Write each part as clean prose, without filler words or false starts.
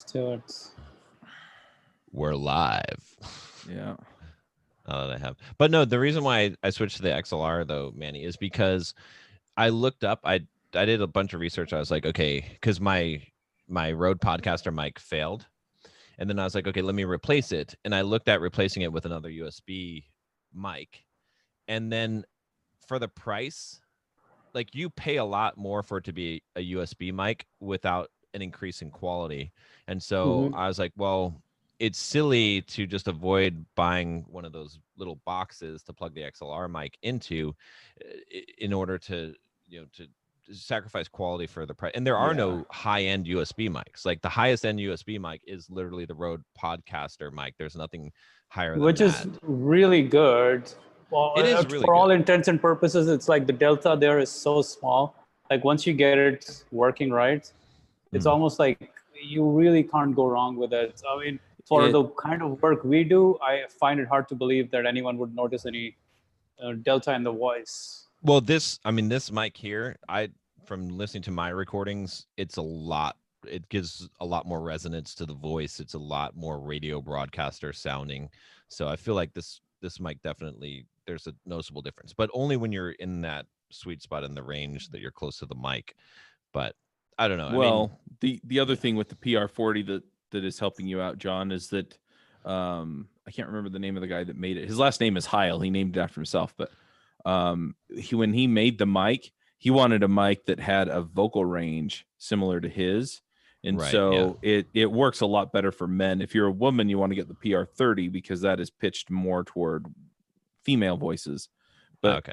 Stewards. We're live. Yeah. I have. But no, the reason why I switched to the XLR though, Manny, is because I looked up. I did a bunch of research. I was like, okay, because my Rode Podcaster mic failed, and then I was like, okay, let me replace it. And I looked at replacing it with another USB mic, and then for the price, like you pay a lot more for it to be a USB mic without an increase in quality. And so I was like, well, it's silly to just avoid buying one of those little boxes to plug the XLR mic into in order to, to sacrifice quality for the price. And there are no high-end USB mics. Like the highest end USB mic is literally the Rode Podcaster mic. There's nothing higher than Which that. is really good. Well, It is really for all good. intents and purposes, it's like the delta there is so small. Like once you get it working right, it's almost like you really can't go wrong with it. I mean, for the kind of work we do, I find it hard to believe that anyone would notice any delta in the voice. Well, this mic here, from listening to my recordings, it's a lot. It gives a lot more resonance to the voice. It's a lot more radio broadcaster sounding. So I feel like this mic definitely, there's a noticeable difference, but only when you're in that sweet spot in the range that you're close to the mic. But I don't know. Well, the other thing with the PR40 that is helping you out, John, is that I can't remember the name of the guy that made it. His last name is Heil. He named it after himself, but when he made the mic, he wanted a mic that had a vocal range similar to his. And it works a lot better for men. If you're a woman, you want to get the PR30 because that is pitched more toward female voices. But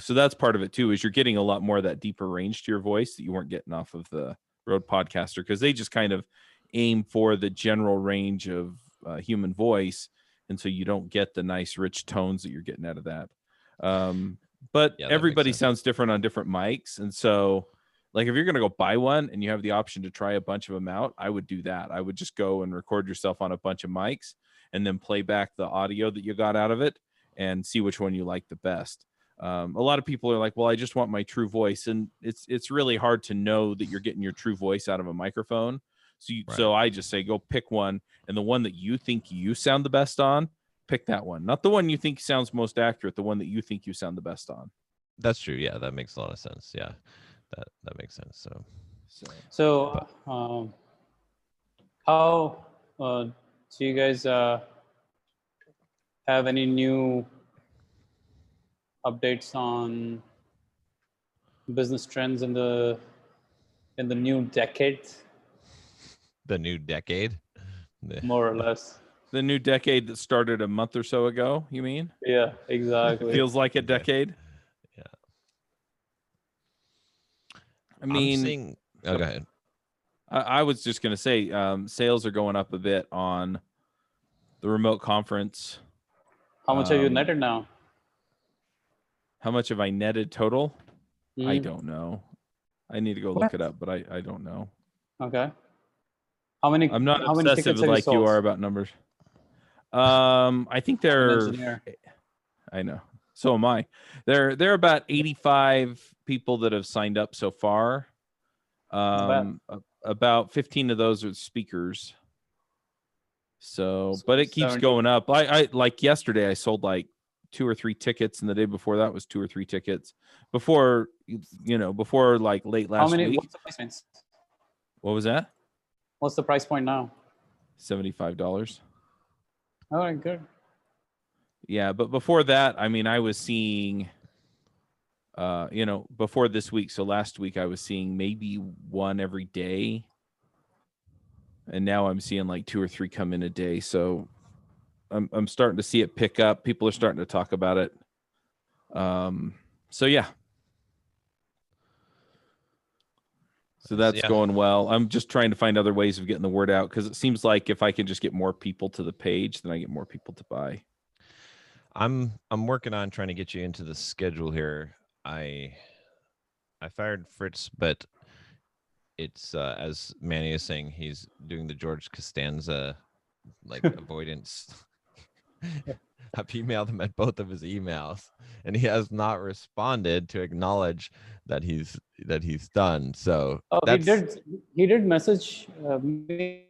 so that's part of it too, is you're getting a lot more of that deeper range to your voice that you weren't getting off of the Rode Podcaster, because they just kind of aim for the general range of human voice. And so you don't get the nice rich tones that you're getting out of that. But everybody sounds different on different mics. And so like if you're going to go buy one and you have the option to try a bunch of them out, I would do that. I would just go and record yourself on a bunch of mics and then play back the audio that you got out of it and see which one you like the best. A lot of people are like, well, I just want my true voice. And it's really hard to know that you're getting your true voice out of a microphone. So I just say, go pick one. And the one that you think you sound the best on, pick that one. Not the one you think sounds most accurate, the one that you think you sound the best on. That's true. Yeah, that makes a lot of sense. Yeah, that makes sense. So how do you guys have any new updates on business trends in the new decade? The new decade? More or less. The new decade that started a month or so ago, you mean? Yeah, exactly. Feels like a decade. Yeah. I mean, go ahead. I was just going to say sales are going up a bit on the remote conference. How much have you netted now? How much have I netted total? I don't know. I need to go look it up, but I don't know. Okay. How many? I'm not how many obsessive like you are about numbers. I think they're. I know. So am I. There are about 85 people that have signed up so far. About 15 of those are speakers. So, but it keeps going up. I like yesterday I sold like 2 or 3 tickets, and the day before that was 2 or 3 tickets. Before like late last week. What's the price point? What was that? What's the price point now? $75. All right, good. Yeah, but before that, I mean, I was seeing, before this week. So last week I was seeing maybe one every day, and now I'm seeing like 2 or 3 come in a day. So I'm starting to see it pick up. People are starting to talk about it. So yeah. So that's going well. I'm just trying to find other ways of getting the word out, because it seems like if I can just get more people to the page, then I get more people to buy. I'm working on trying to get you into the schedule here. I fired Fritz, but it's as Manny is saying, he's doing the George Costanza like avoidance. I've emailed him at both of his emails, and he has not responded to acknowledge that he's done. So Oh, that's he did message me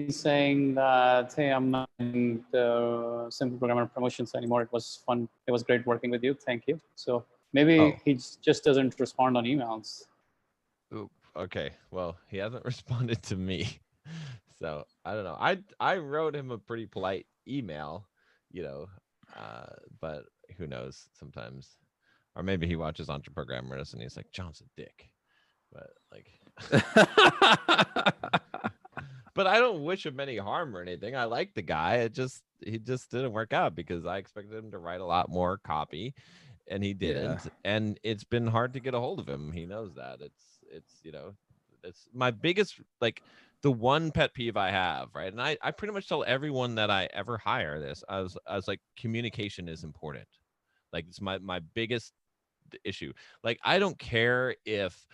saying that, hey, I'm not in the Simple Programmer promotions anymore. It was fun. It was great working with you. Thank you. So maybe he just doesn't respond on emails. okay. Well, he hasn't responded to me. So I don't know. I wrote him a pretty polite email, but who knows sometimes. Or maybe he watches Entreprogrammers and he's like, John's a dick. But but I don't wish him any harm or anything. I like the guy. He just didn't work out because I expected him to write a lot more copy and he didn't. Yeah. And it's been hard to get a hold of him. He knows that. It's my biggest, the one pet peeve I have, right? And I pretty much tell everyone that I ever hire this. I was like, communication is important. Like, it's my biggest issue. Like, I don't care if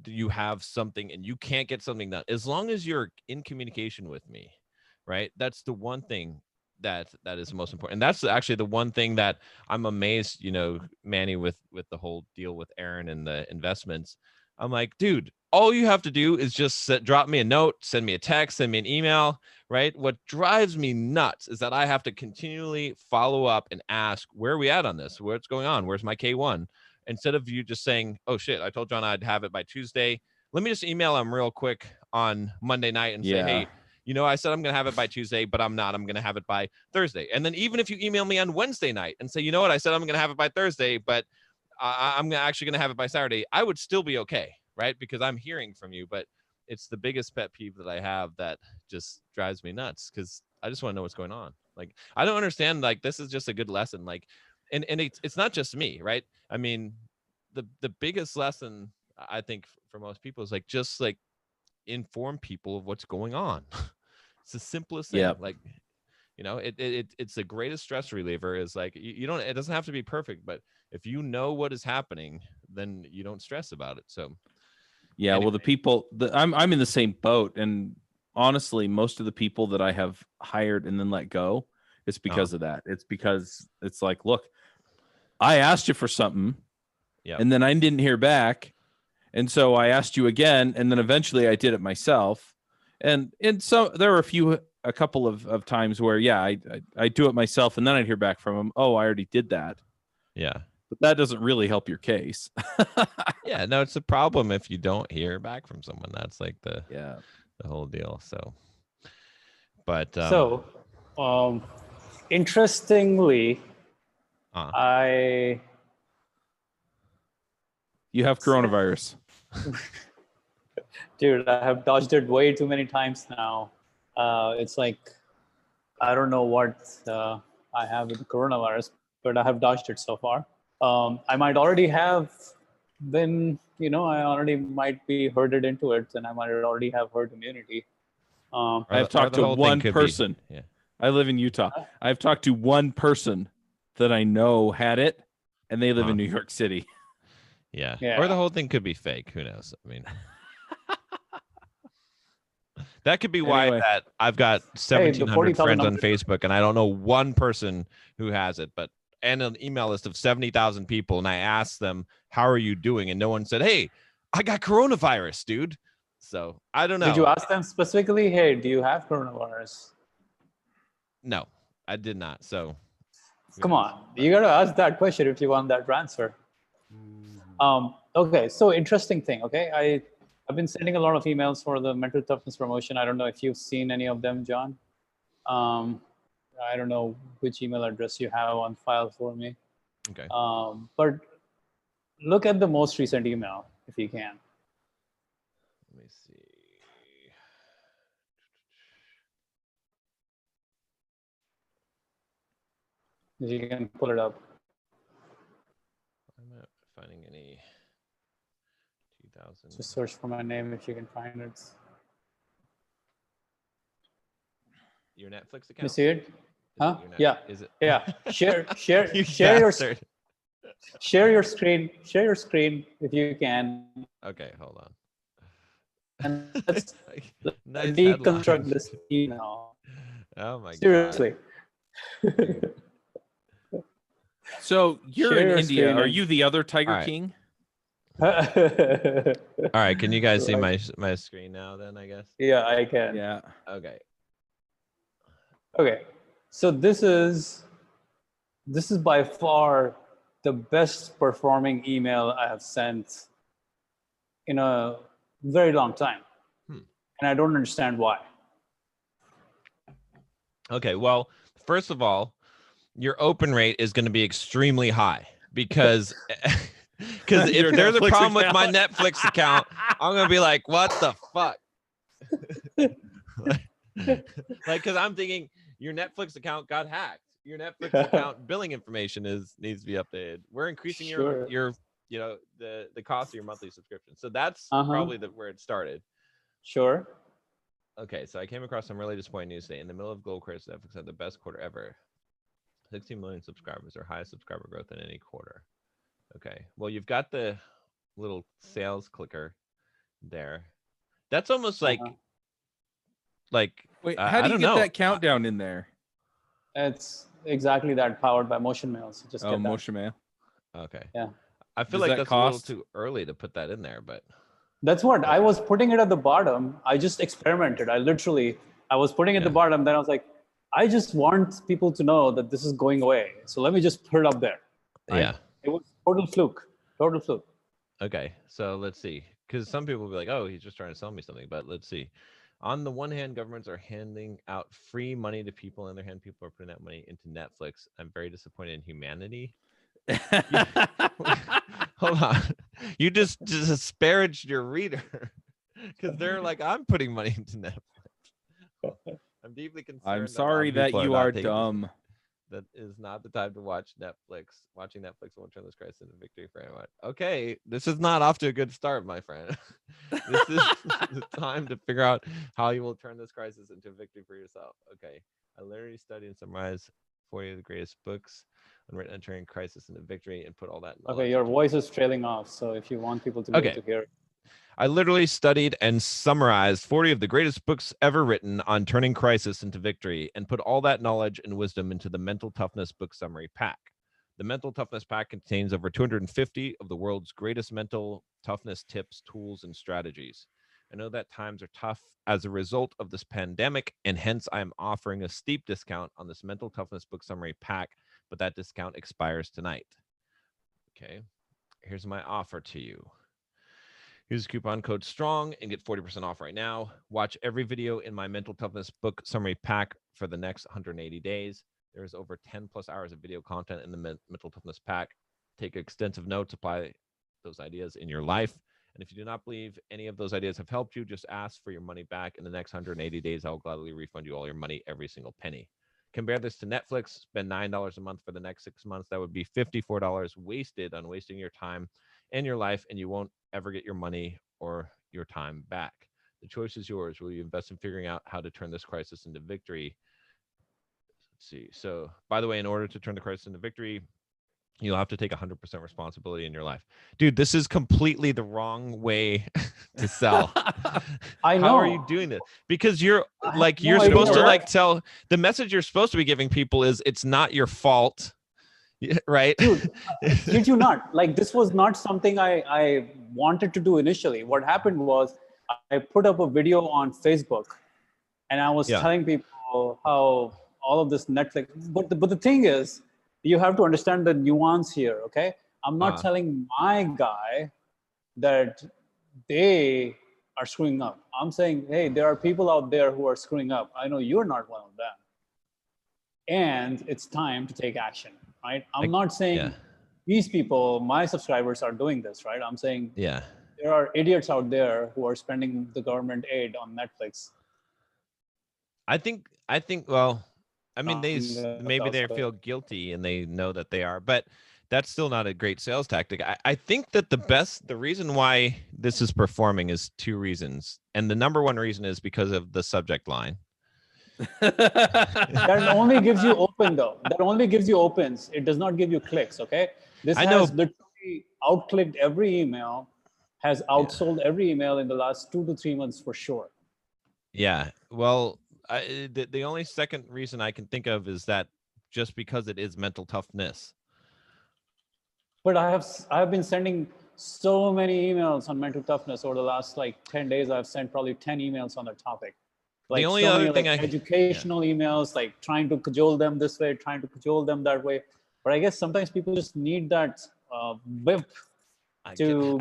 you have something and you can't get something done, as long as you're in communication with me, right? That's the one thing that is most important. And that's actually the one thing that I'm amazed, Manny, with the whole deal with Aaron and the investments. I'm like, dude, all you have to do is just drop me a note, send me a text, send me an email, right? What drives me nuts is that I have to continually follow up and ask, where are we at on this? What's going on? Where's my K1? Instead of you just saying, oh shit, I told John I'd have it by Tuesday. Let me just email him real quick on Monday night and say, hey, I said I'm going to have it by Tuesday, but I'm not. I'm going to have it by Thursday. And then even if you email me on Wednesday night and say, you know what, I said I'm going to have it by Thursday, but I'm actually going to have it by Saturday, I would still be okay, right? Because I'm hearing from you. But it's the biggest pet peeve that I have that just drives me nuts, because I just want to know what's going on. Like, I don't understand. Like, this is just a good lesson. Like, and it's not just me, right? I mean, the biggest lesson I think for most people is just inform people of what's going on. It's the simplest thing. Yep. Like, it's the greatest stress reliever is like, you don't, it doesn't have to be perfect, but if you know what is happening, then you don't stress about it. So yeah, anyway. Well, I'm in the same boat, and honestly, most of the people that I have hired and then let go, it's because of that. It's because it's like, look, I asked you for something, and then I didn't hear back, and so I asked you again, and then eventually I did it myself, and so there were a couple of times where I do it myself, and then I'd hear back from them. Oh, I already did that. Yeah, but that doesn't really help your case. Yeah, no, it's a problem if you don't hear back from someone. That's like the whole deal. So, but interestingly, you have coronavirus. Dude, I have dodged it way too many times now. It's like, I don't know what I have with the coronavirus, but I have dodged it so far. I might already have been, I already might be herded into it, and I might already have herd immunity. I've talked to one person. Yeah. I live in Utah. I've talked to one person that I know had it, and they live in New York City. Yeah. Or the whole thing could be fake. Who knows? I mean, that could be why that I've got 1,700 friends on Facebook, and I don't know one person who has it, and an email list of 70,000 people, and I asked them, how are you doing? And no one said, hey, I got coronavirus, dude. So I don't know. Did you ask them specifically, hey, do you have coronavirus? No, I did not. So come on, you got to ask that question if you want that answer. Okay, so interesting thing. Okay, I've been sending a lot of emails for the mental toughness promotion. I don't know if you've seen any of them, John. I don't know which email address you have on file for me. Okay. But look at the most recent email if you can. Let me see. If you can pull it up. I'm not finding any 2000. Just search for my name if you can find it. Your Netflix account? You see it? Huh? Yeah. Is it? Yeah. Share your screen. Share your screen if you can. Okay, hold on. And let's nice deconstruct this email. Oh my god. Seriously. So you're Share in your India. screen Are and- you the other Tiger All right. King? All right, can you guys see Right. my screen now then, I guess? Yeah, I can. Yeah. Okay. Okay. So this is by far the best performing email I have sent in a very long time. And I don't understand why. Okay, well, first of all, your open rate is going to be extremely high because Your if there's a Netflix problem with my account. Netflix account, I'm going to be like, what the fuck? Like, because I'm thinking your Netflix account got hacked. Your Netflix account billing information needs to be updated. We're increasing Sure. your the cost of your monthly subscription. So that's Uh-huh. probably where it started. Sure. Okay, so I came across some really disappointing news today. In the middle of global crisis, Netflix had the best quarter ever. 16 million subscribers, their highest subscriber growth in any quarter. Okay, well, you've got the little sales clicker there. That's almost like, Wait, I how do you don't get know. that countdown in there? It's exactly that, powered by Motion Mail. So just Oh, get that. Motion Mail. Okay. Yeah. I feel Does like that that's a little cost? too early to put that in there, but That's what I was putting it at the bottom. I just experimented. I was putting it at the bottom. Then I was like, I just want people to know that this is going away. So let me just put it up there. Right? yeah. It was total fluke. Total fluke. Okay, so let's see. Because some people will be like, oh, he's just trying to sell me something. But let's see. On the one hand, governments are handing out free money to people. On the other hand, people are putting that money into Netflix. I'm very disappointed in humanity. Hold on. You just disparaged your reader because they're like, I'm putting money into Netflix. I'm deeply concerned. I'm sorry that you are dumb. That is not the time to watch Netflix. Watching Netflix won't turn this crisis into victory for anyone. Okay, this is not off to a good start, my friend. This is the time to figure out how you will turn this crisis into a victory for yourself. Okay, I literally studied and summarized 40 of the greatest books on turning crisis into victory and put all that. Okay, your voice is trailing off. So if you want people to be able to hear it. I literally studied and summarized 40 of the greatest books ever written on turning crisis into victory and put all that knowledge and wisdom into the Mental Toughness Book Summary Pack. The Mental Toughness Pack contains over 250 of the world's greatest mental toughness tips, tools, and strategies. I know that times are tough as a result of this pandemic, and hence I am offering a steep discount on this Mental Toughness Book Summary Pack, but that discount expires tonight. Okay, here's my offer to you. Use the coupon code STRONG and get 40% off right now. Watch every video in my Mental Toughness Book Summary Pack for the next 180 days. There's over 10 plus hours of video content in the Mental Toughness Pack. Take extensive notes, apply those ideas in your life. And if you do not believe any of those ideas have helped you, just ask for your money back. In the next 180 days, I'll gladly refund you all your money, every single penny. Compare this to Netflix. Spend $9 a month for the next 6 months. That would be $54 wasted on wasting your time and your life, and you won't ever get your money or your time back. The choice is yours. Will you invest in figuring out how to turn this crisis into victory? Let's see. So, by the way, in order to turn the crisis into victory, you'll have to take 100% responsibility in your life. Dude, this is completely the wrong way to sell. I know. How are you doing this? Because you're like, no you're idea, supposed to right? like tell, the message you're supposed to be giving people is it's not your fault. Right? Dude, did you not? Like, this was not something I wanted to do initially. What happened was I put up a video on Facebook and I was telling people how all of this Netflix, but the thing is, you have to understand the nuance here, okay? I'm not telling my guy that they are screwing up. I'm saying, hey, there are people out there who are screwing up. I know you're not one of them. And it's time to take action, right? I'm not saying these people, my subscribers, are doing this, right? I'm saying there are idiots out there who are spending the government aid on Netflix. I think, well, I mean, maybe they feel guilty and they know that they are, but that's still not a great sales tactic. I think that the reason why this is performing is two reasons. And the number one reason is because of the subject line. That only gives you open though. That only gives you opens. It does not give you clicks, okay? This has literally outclicked every email, has outsold every email in the last 2 to 3 months for sure. Yeah. Well, The only second reason I can think of is that just because it is mental toughness. But I've been sending so many emails on mental toughness over the last like 10 days. I've sent probably 10 emails on that topic. Like The only so other many thing like educational emails, like trying to cajole them this way, trying to cajole them that way. But I guess sometimes people just need that whip to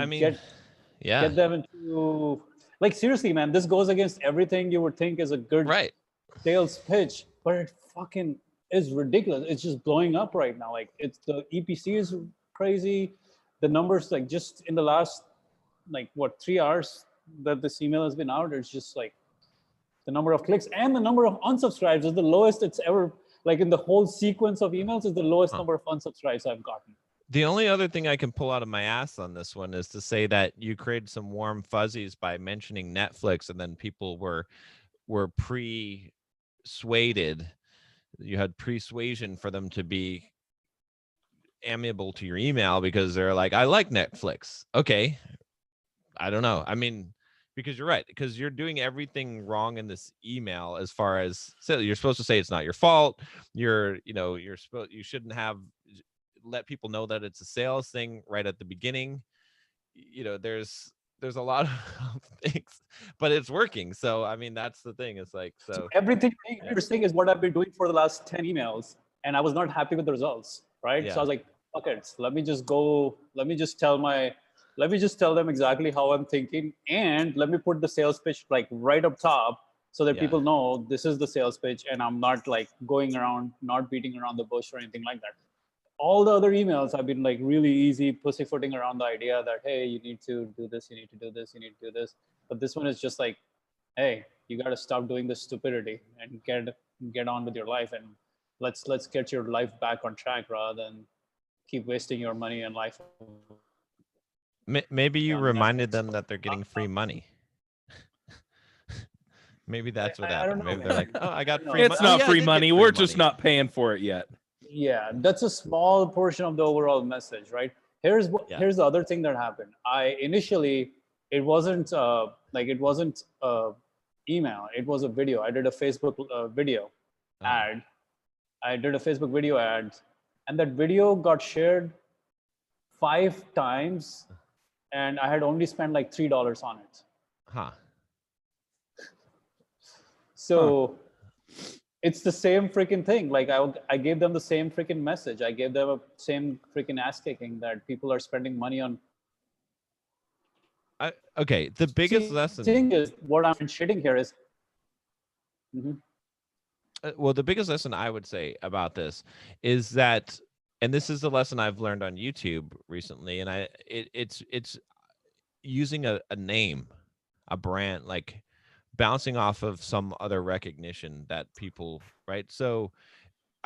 get them into, like, seriously, man, this goes against everything you would think is a good sales pitch, but it fucking is ridiculous. It's just blowing up right now. Like, it's the EPC is crazy. The numbers, like, just in the last, like, what, 3 hours that this email has been out, it's just like the number of clicks and the number of unsubscribes is the lowest it's ever, like, in the whole sequence of emails, is the lowest number of unsubscribes I've gotten. The only other thing I can pull out of my ass on this one is to say that you created some warm fuzzies by mentioning Netflix, and then people were persuaded. You had persuasion for them to be amiable to your email because they're like, I like Netflix. Okay. I don't know. I mean, because you're right, because you're doing everything wrong in this email as far as, so you're supposed to say it's not your fault. You shouldn't have let people know that it's a sales thing right at the beginning. There's a lot of things, but it's working. So I mean, that's the thing. It's like, so everything you're saying is what I've been doing for the last 10 emails, and I was not happy with the results, right? So I was like, fuck it, let me just tell them exactly how I'm thinking, and let me put the sales pitch like right up top so that people know this is the sales pitch, and I'm not like going around, not beating around the bush or anything like that. All the other emails have been like really easy pussyfooting around the idea that, hey, you need to do this, you need to do this, you need to do this. But this one is just like, hey, you got to stop doing this stupidity and get on with your life, and let's get your life back on track rather than keep wasting your money and life. Maybe you reminded them that they're getting free money. Maybe that's what happened. Maybe they're like, oh, I got free money. It's not free money. We're just not paying for it yet. Yeah, that's a small portion of the overall message, right? Here's the other thing that happened. It wasn't email. It was a video. I did a Facebook video ad. I did a Facebook video ad, and that video got shared 5 times, and I had only spent like $3 on it. So it's the same freaking thing. Like, I gave them the same freaking message. I gave them a same freaking ass kicking that people are spending money on. Okay, the biggest lesson thing is what I'm shitting here is. Well, the biggest lesson I would say about this is that, and this is the lesson I've learned on YouTube recently, and it's using a name, a brand, like bouncing off of some other recognition that people, right? So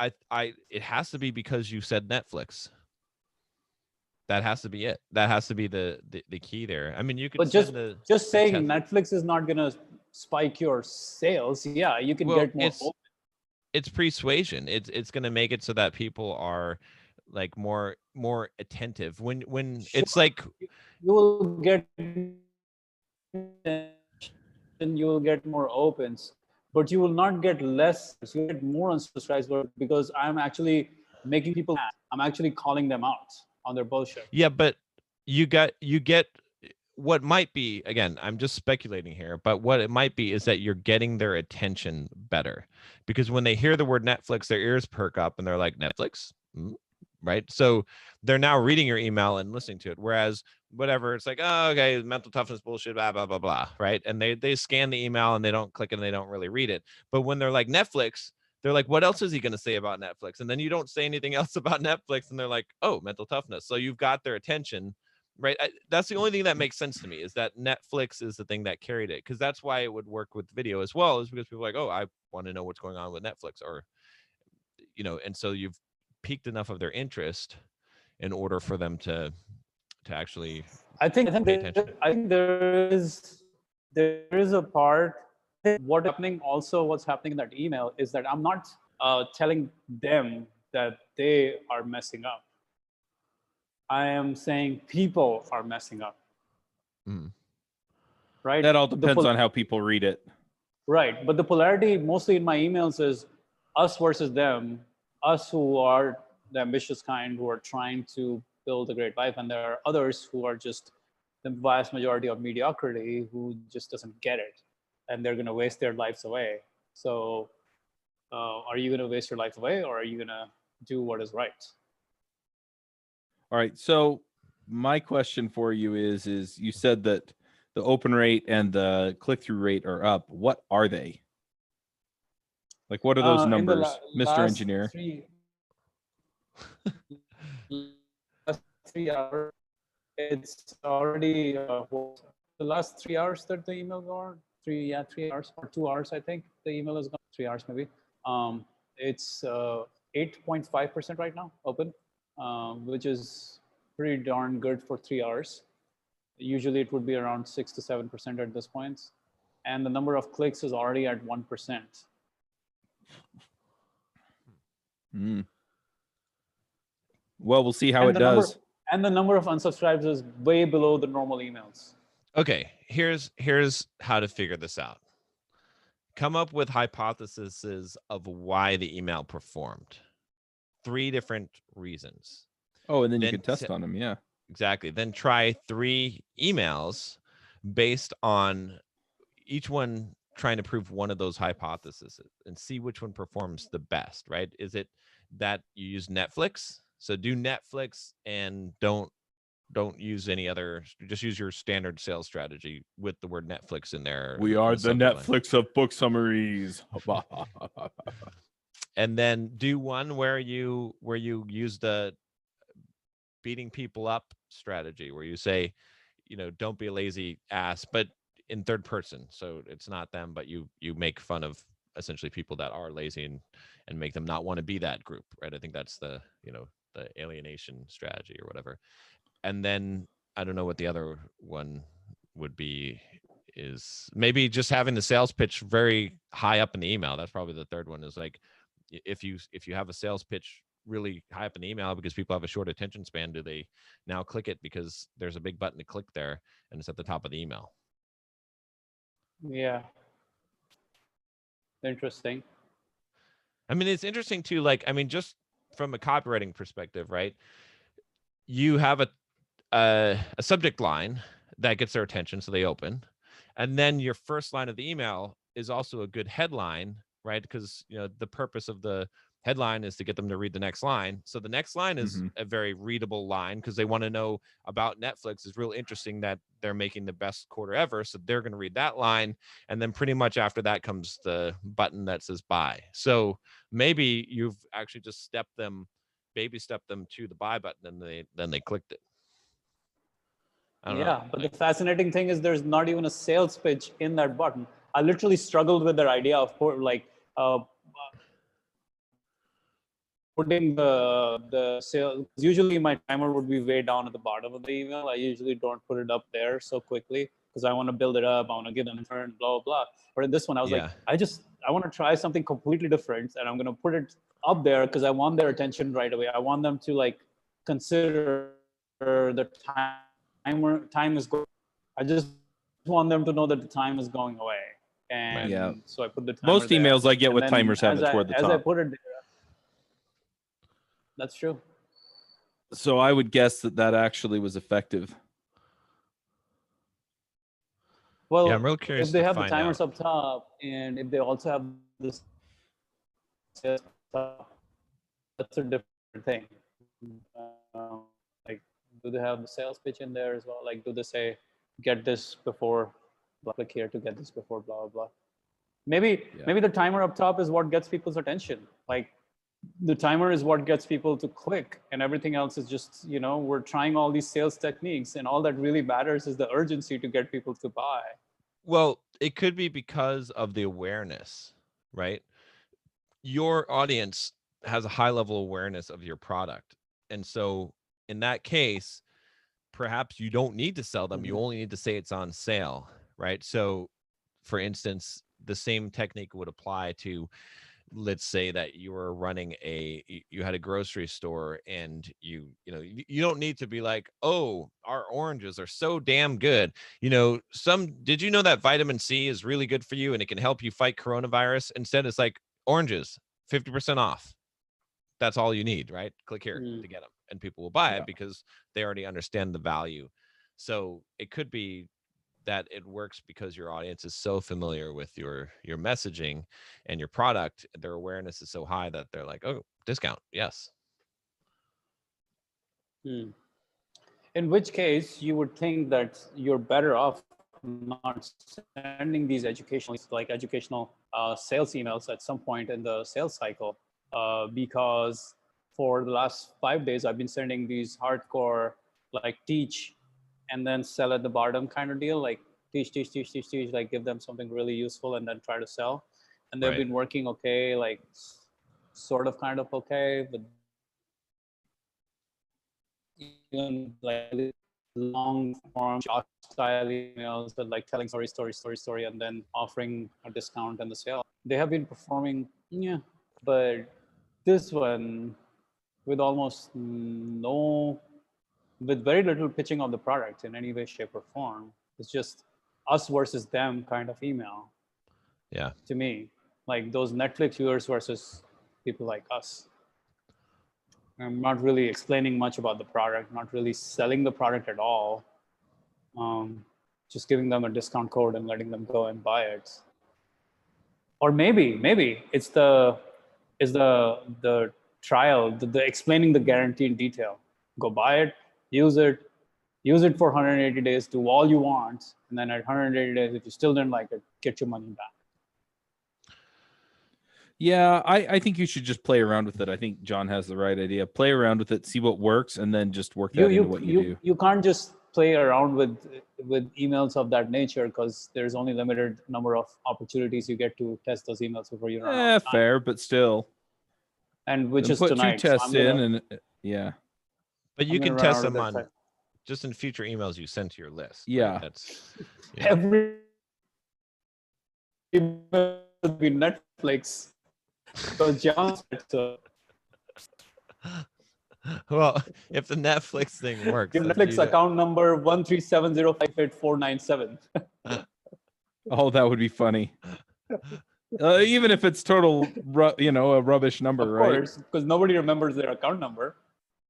it has to be because you said Netflix. That has to be it. That has to be the key there. I mean, you could, but just saying Netflix is not gonna spike your sales. Yeah, you can get more. It's persuasion. It's gonna make it so that people are like more attentive. When it's like, you will get, and you will get more opens, but you will not get less. You get more unsubscribes because I'm actually making people mad. I'm actually calling them out on their bullshit. Yeah, but you get what might be, again, I'm just speculating here, but what it might be is that you're getting their attention better, because when they hear the word Netflix, their ears perk up and they're like, Netflix? Right? So they're now reading your email and listening to it. Whereas whatever, it's like, oh, okay, mental toughness bullshit, blah, blah, blah, blah. Right? And they scan the email and they don't click it and they don't really read it. But when they're like Netflix, they're like, what else is he going to say about Netflix? And then you don't say anything else about Netflix and they're like, oh, mental toughness. So you've got their attention. Right. That's the only thing that makes sense to me, is that Netflix is the thing that carried it, because that's why it would work with video as well, is because people are like, oh, I want to know what's going on with Netflix, or, and so you've piqued enough of their interest in order for them to actually I think there is a part. What's happening in that email is that I'm not telling them that they are messing up. I am saying people are messing up. Right? That all depends on how people read it. Right. But the polarity mostly in my emails is us versus them, us who are the ambitious kind who are trying to build a great life. And there are others who are just the vast majority of mediocrity who just doesn't get it. And they're going to waste their lives away. So are you going to waste your life away, or are you going to do what is right? All right. So my question for you is you said that the open rate and the click-through rate are up. What are they? Like, what are those numbers, Mr. Engineer? Last 3 hours, it's already the last 3 hours that the email gone. 3 hours or 2 hours, I think the email is gone. 3 hours maybe. It's 8.5% right now open, which is pretty darn good for 3 hours. Usually it would be around 6 to 7% at this point. And the number of clicks is already at 1%. Well, we'll see how it does. And the number of unsubscribes is way below the normal emails. Okay, here's how to figure this out. Come up with hypotheses of why the email performed. 3 different reasons. Oh, and then you can test on them. Yeah, exactly. Then try 3 emails based on each one trying to prove one of those hypotheses and see which one performs the best, right? Is it that you use Netflix? So do Netflix and don't use any other, just use your standard sales strategy with the word Netflix in there. We are the Netflix of book summaries. And then do one where you use the beating people up strategy, where you say, don't be a lazy ass, but in third person. So it's not them, but you make fun of essentially people that are lazy and make them not want to be that group, right? I think that's the alienation strategy or whatever. And then I don't know what the other one would be, is maybe just having the sales pitch very high up in the email. That's probably the third one, is like, if you have a sales pitch really high up in the email because people have a short attention span, do they now click it because there's a big button to click there and it's at the top of the email? Yeah. Interesting. I mean, it's interesting too. Like, I mean, just from a copywriting perspective, right? You have a subject line that gets their attention, so they open, and then your first line of the email is also a good headline, right? Because the purpose of the headline is to get them to read the next line. So the next line is a very readable line because they want to know about Netflix. It's real interesting that they're making the best quarter ever. So they're going to read that line. And then pretty much after that comes the button that says buy. So maybe you've actually just baby stepped them to the buy button, and then they clicked it. I don't know. But the fascinating thing is there's not even a sales pitch in that button. I literally struggled with that idea of putting the sale. Usually my timer would be way down at the bottom of the email. I usually don't put it up there so quickly because I want to build it up. I want to give them a turn, blah, blah, blah. But in this one, I was like, I want to try something completely different, and I'm going to put it up there because I want their attention right away. I want them to consider the time is going. I just want them to know that the time is going away. And so I put the timer Most emails I get with timers have it toward the top. As I put it there, that's true. So I would guess that actually was effective. Well, I'm real curious if they have the timers up top, and if they also have this, that's a different thing. Do they have the sales pitch in there as well? Do they say, get this before, click here to get this before, blah, blah, blah. Maybe the timer up top is what gets people's attention. The timer is what gets people to click, and everything else is just, we're trying all these sales techniques, and all that really matters is the urgency to get people to buy. Well, it could be because of the awareness, right? Your audience has a high level awareness of your product. And so in that case, perhaps you don't need to sell them. You only need to say it's on sale, right? So for instance, the same technique would apply to let's say that you were running you had a grocery store, and you don't need to be like, oh, our oranges are so damn good. Did you know that vitamin C is really good for you and it can help you fight coronavirus? Instead, it's like, oranges 50% off. That's all you need, right? Click here to get them, and people will buy it because they already understand the value. So it could be that it works because your audience is so familiar with your messaging and your product. Their awareness is so high that they're like, oh, discount, yes. In which case you would think that you're better off not sending these educational sales emails at some point in the sales cycle, because for the last 5 days I've been sending these hardcore like teach and then sell at the bottom kind of deal, like teach, like give them something really useful and then try to sell. And they've been working okay, like sort of kind of okay, but even like long form style emails that like telling story and then offering a discount and the sale. They have been performing, but this one with with very little pitching of the product in any way, shape, or form. It's just us versus them kind of email. Yeah. To me, like those Netflix viewers versus people like us. I'm not really explaining much about the product, not really selling the product at all. Just giving them a discount code and letting them go and buy it. Or maybe it's the trial, the explaining the guarantee in detail. Go buy it, use it for 180 days, do all you want, and then at 180 days, if you still didn't like it, get your money back. Yeah, I think you should just play around with it. I think John has the right idea. Play around with it, see what works, and then just work that into what you do. You can't just play around with emails of that nature, because there's only limited number of opportunities you get to test those emails before you run out of time. Fair, but still. And which then is put tonight. 2 tests in, and yeah. But you can test them on just in future emails you send to your list. Yeah, right? That's every email will be Netflix. So John said so. Well, if the Netflix thing works, Give Netflix account number 137058497. Oh, that would be funny. Even if it's total, a rubbish number, right? Of course, because nobody remembers their account number.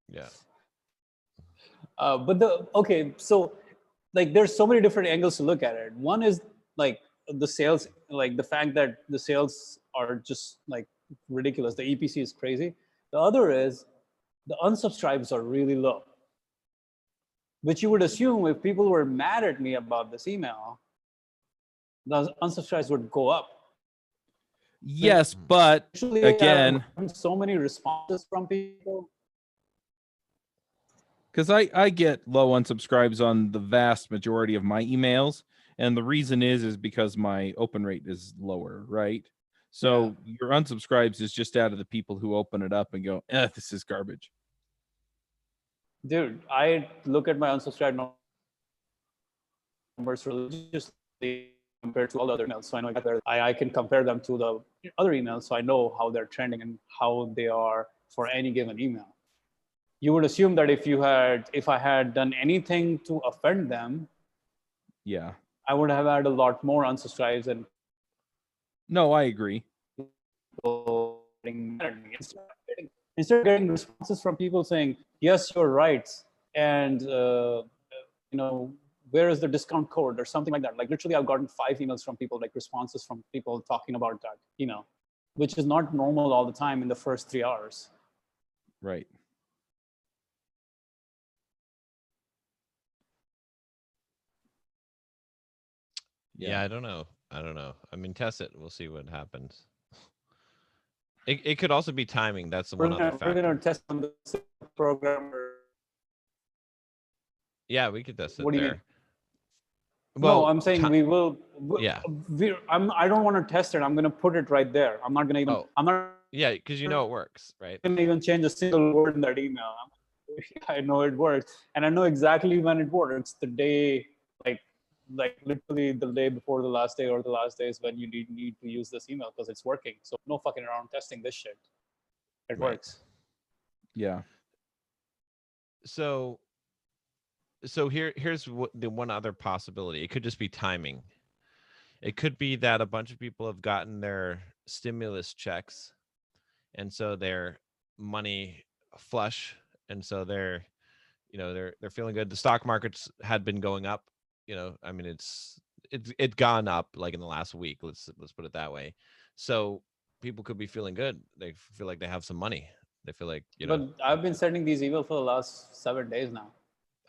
Yeah. So like there's so many different angles to look at it. One is like the sales, like the fact that the sales are just like ridiculous. The EPC is crazy. The other is the unsubscribes are really low, which you would assume if people were mad at me about this email, the unsubscribes would go up. Yes, but again, so many responses from people. Because I get low unsubscribes on the vast majority of my emails, and the reason is because my open rate is lower, right? So your unsubscribes is just out of the people who open it up and go, this is garbage. Dude, I look at my unsubscribed numbers religiously compared to all the other emails. So I know I can compare them to the other emails, so I know how they're trending and how they are for any given email. You would assume that if I had done anything to offend them, I would have had a lot more unsubscribes. And no, I agree. Instead of getting responses from people saying, yes, you're right, and where is the discount code or something like that. Like literally I've gotten 5 emails from people, like responses from people talking about that email, which is not normal all the time in the first 3 hours. Right. Yeah, I don't know. I mean, test it. We'll see what happens. It could also be timing. That's the one other factor. We're going to test on the program. Yeah, we could test it. What do you there. mean? Well, no, I'm saying we will. Yeah. I don't want to test it. I'm going to put it right there. I'm not going to even. I'm not. Yeah, because it works, right? I didn't even change a single word in that email. I know it works, and I know exactly when it works. The day, like like literally the day before the last day or the last day is when you need to use this email because it's working. So no fucking around testing this shit. It Right. works. Yeah. So here's the one other possibility. It could just be timing. It could be that a bunch of people have gotten their stimulus checks, and so they're money flush, and so they're feeling good. The stock markets had been going up. I mean, it's gone up like in the last week. Let's put it that way. So people could be feeling good. They feel like they have some money. They feel like But I've been sending these emails for the last 7 days now.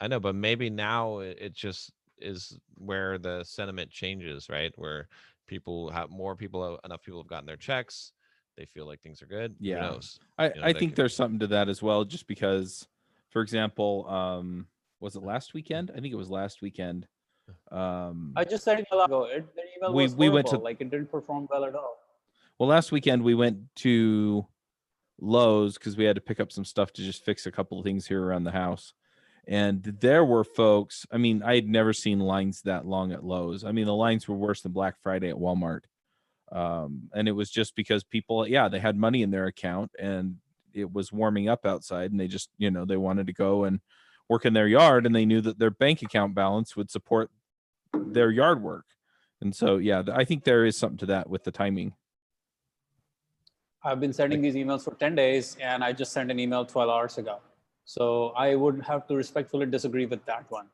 I know, but maybe now it just is where the sentiment changes, right? Where enough people have gotten their checks. They feel like things are good. Yeah. Who knows? I think there's something to that as well, just because, for example, was it last weekend? I think it was last weekend. I just sent email ago. The email was we went horrible. Like it didn't perform well at all. Well, last weekend we went to Lowe's because we had to pick up some stuff to just fix a couple of things here around the house. And there were folks, I mean, I had never seen lines that long at Lowe's. I mean, the lines were worse than Black Friday at Walmart. And it was just because people, they had money in their account and it was warming up outside and they just, they wanted to go and work in their yard and they knew that their bank account balance would support their yard work. And so, I think there is something to that with the timing. I've been sending these emails for 10 days and I just sent an email 12 hours ago. So I would have to respectfully disagree with that one.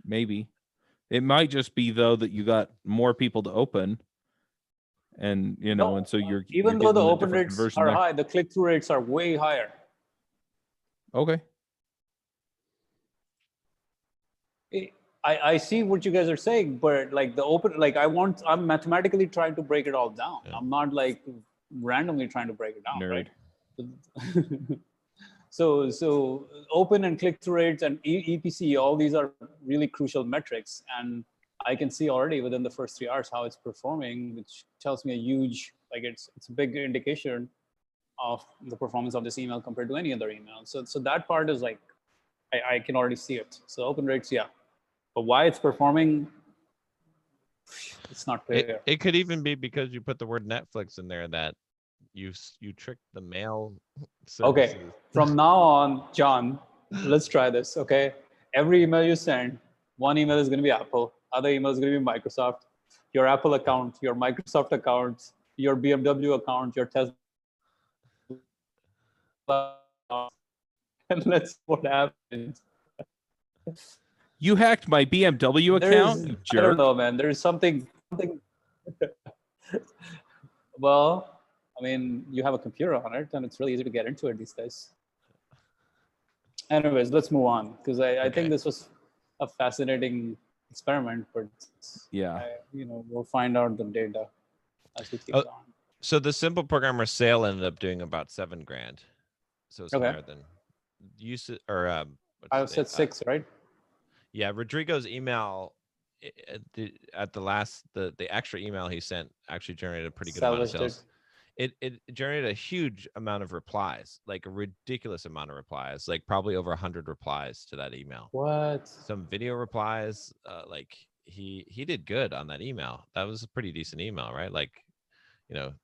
Maybe. It might just be, though, that you got more people to open and, and so even though the open rates are high, the click-through rates are way higher. Okay. I see what you guys are saying, but like I'm mathematically trying to break it all down. Yeah. I'm not like randomly trying to break it down. Nerd. Right? So open and click-through rates and EPC, all these are really crucial metrics. And I can see already within the first 3 hours how it's performing, which tells me a huge, it's a big indication of the performance of this email compared to any other email. So that part is like, I can already see it. So open rates, yeah. But why it's performing, it's not clear. It could even be because you put the word Netflix in there that you tricked the mail services. Okay, from now on, John, let's try this, okay? Every email you send, one email is going to be Apple, other email is going to be Microsoft, your Apple account, your Microsoft account, your BMW account, your Tesla, and let's see what happens. You hacked my BMW account, you jerk. I don't know, man. There's something. Well, I mean, you have a computer on it, and it's really easy to get into it these days. Anyways, let's move on, because I think this was a fascinating experiment, but we'll find out the data as we keep on. So the Simple Programmer sale ended up doing about $7,000. So it's higher than I said 6, right? Yeah, Rodrigo's email at the extra email he sent actually generated a pretty good amount of sales. It generated a huge amount of replies, like a ridiculous amount of replies, like probably over 100 replies to that email. What? Some video replies, like he did good on that email. That was a pretty decent email, right? Like,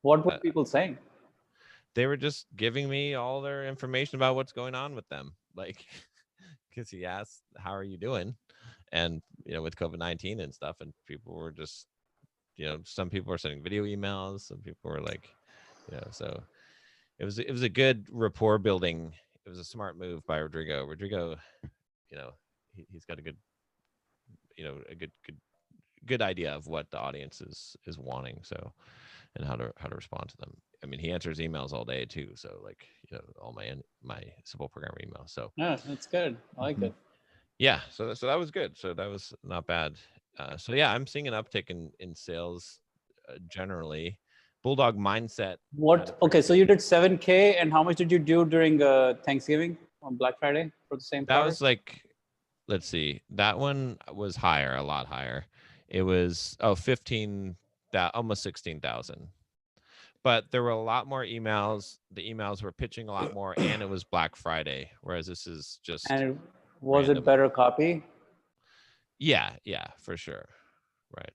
what were people saying? They were just giving me all their information about what's going on with them, like. Because he asked, how are you doing? And, with COVID-19 and stuff, and people were just, some people were sending video emails. Some people were like, so it was a good rapport building. It was a smart move by Rodrigo. Rodrigo, he's got a good, a good idea of what the audience is wanting. So, and how to respond to them. I mean, he answers emails all day too. So all my Simple Programmer emails. So yeah, that's good. I like it. Yeah. So that was good. So that was not bad. So yeah, I'm seeing an uptick in sales generally. Bulldog Mindset. What? Okay. So you did 7K, and how much did you do during Thanksgiving on Black Friday for the same product? That was like, let's see, that one was higher, a lot higher. It was, 15, almost 16,000. But there were a lot more emails. The emails were pitching a lot more, and it was Black Friday, whereas this is just. And was it better copy? Yeah, for sure. Right.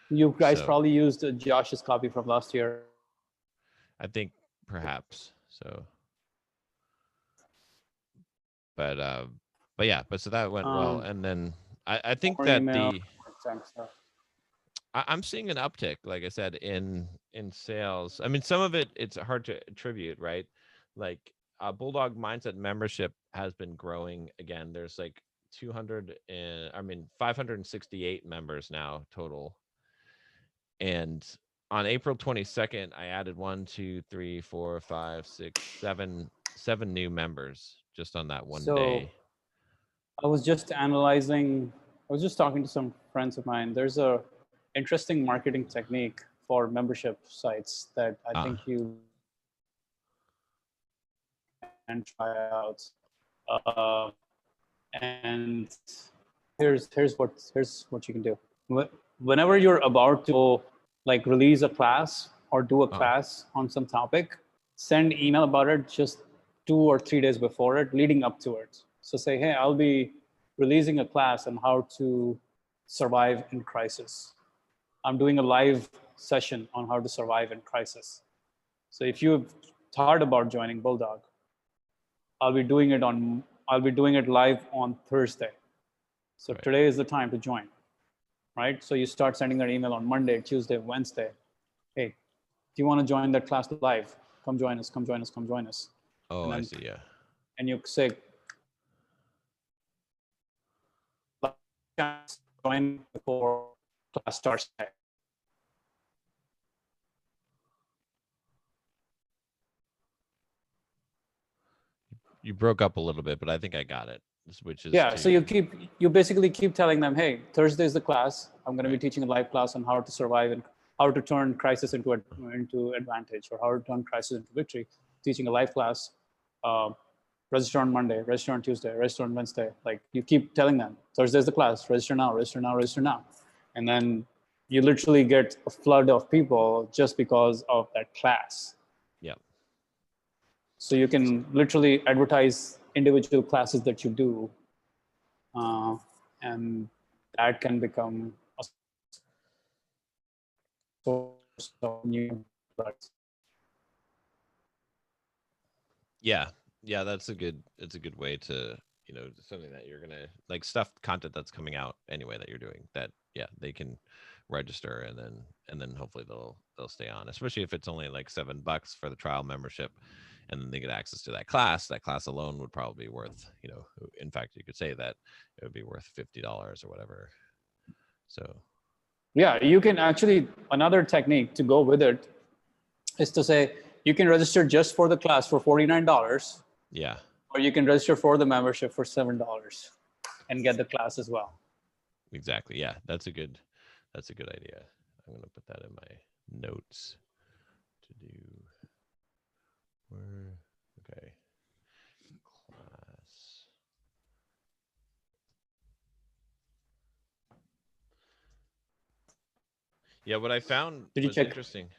You guys So probably used Josh's copy from last year. I think perhaps so. But yeah, but so that went well. And then I think More that email. Thanks. I'm seeing an uptick, like I said, in sales. I mean, some of it's hard to attribute, right? Like Bulldog Mindset membership has been growing again. There's like 568 members now total. And on April 22nd, I added 7 new members just on that one day. I was just analyzing, I was just talking to some friends of mine. There's a interesting marketing technique for membership sites that I think you can try out. And here's what you can do. Whenever you're about to like release a class or do a class on some topic, send email about it just 2 or 3 days before it, leading up to it. So say, hey, I'll be releasing a class on how to survive in crisis. I'm doing a live session on how to survive in crisis. So if you've thought about joining Bulldog, I'll be doing it live on Thursday. So today is the time to join, right? So you start sending that email on Monday, Tuesday, Wednesday. Hey, do you want to join that class live? Come join us, come join us, come join us. Oh, I see, yeah. And you say, join before class starts. You broke up a little bit, but I think I got it. Which is so you basically keep telling them, hey, Thursday is the class. I'm going to be teaching a live class on how to survive and how to turn crisis into advantage, or how to turn crisis into victory. Teaching a live class. Register on Monday, register on Tuesday, register on Wednesday. Like you keep telling them, Thursday is the class. Register now, register now, register now, and then you literally get a flood of people just because of that class. Yeah. So you can literally advertise individual classes that you do, and that can become a source of new products. Yeah, that's a good way to, something that you're gonna like, content that's coming out anyway that you're doing, that they can register, and then hopefully they'll stay on, especially if it's only like $7 for the trial membership, and then they get access to that class. That class alone would probably be worth, in fact, you could say that it would be worth $50 or whatever. So yeah, you can actually, another technique to go with it is to say, you can register just for the class for $49. Yeah. Or you can register for the membership for $7 and get the class as well. Exactly. Yeah, that's a good idea. I'm going to put that in my notes to do. Okay. Class. Yeah, what I found was interesting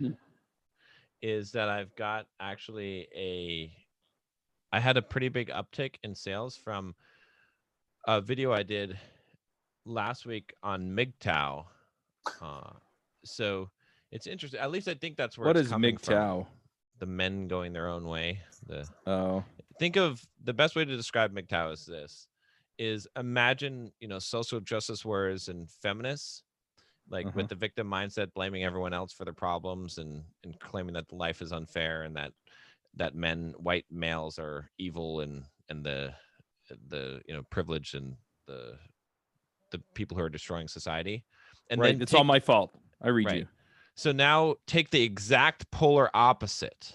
is that I've got actually I had a pretty big uptick in sales from a video I did last week on MGTOW. So it's interesting. At least I think that's where it's coming from. The men going their own way. Think of the best way to describe MGTOW is this: imagine, social justice warriors and feminists, like with the victim mindset, blaming everyone else for their problems and claiming that life is unfair, and that white males are evil, and the privileged, and the people who are destroying society. And then it's all my fault. I read you. So now take the exact polar opposite.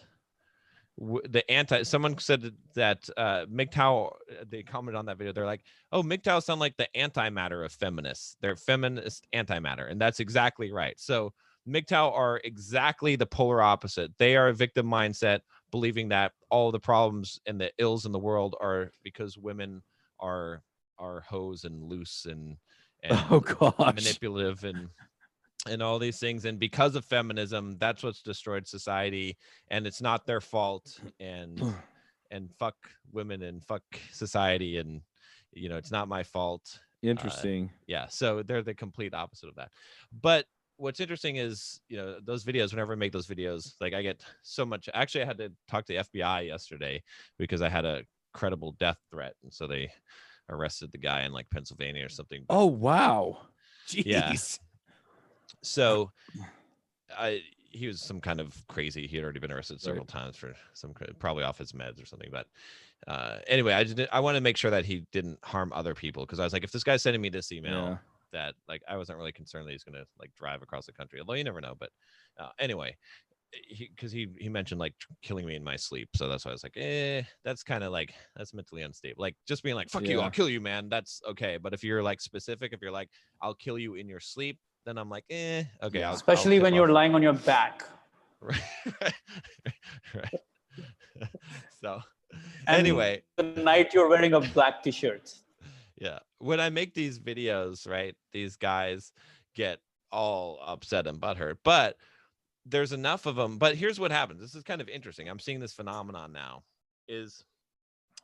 Someone said that MGTOW, they commented on that video. They're like, oh, MGTOW sound like the antimatter of feminists. They're feminist antimatter. And that's exactly right. So MGTOW are exactly the polar opposite. They are a victim mindset, believing that all the problems and the ills in the world are because women are hoes and loose and manipulative and all these things, and because of feminism, that's what's destroyed society, and it's not their fault, and fuck women and fuck society, and it's not my fault. Interesting. Yeah, so they're the complete opposite of that. But what's interesting is, those videos, whenever I make those videos, like I get so much. Actually, I had to talk to the FBI yesterday because I had a credible death threat, and so they arrested the guy in like Pennsylvania or something. But Oh, wow. Jeez. yeah. So he was some kind of crazy. He had already been arrested several times for probably off his meds or something. But anyway, I want to make sure that he didn't harm other people, because I was like, if this guy's sending me this email, that like I wasn't really concerned that he's going to like drive across the country, although you never know. But anyway, because he mentioned like killing me in my sleep, so that's why I was like, that's kind of like, that's mentally unstable. Like just being like, fuck you, I'll kill you, man, that's okay. But if you're like specific, if you're like, I'll kill you in your sleep, then I'm like, okay. Especially when you're lying on your back. Right. So anyway, the night you're wearing a black t-shirt. Yeah, when I make these videos, right, these guys get all upset and butthurt, but there's enough of them. But here's what happens. This is kind of interesting. I'm seeing this phenomenon now, is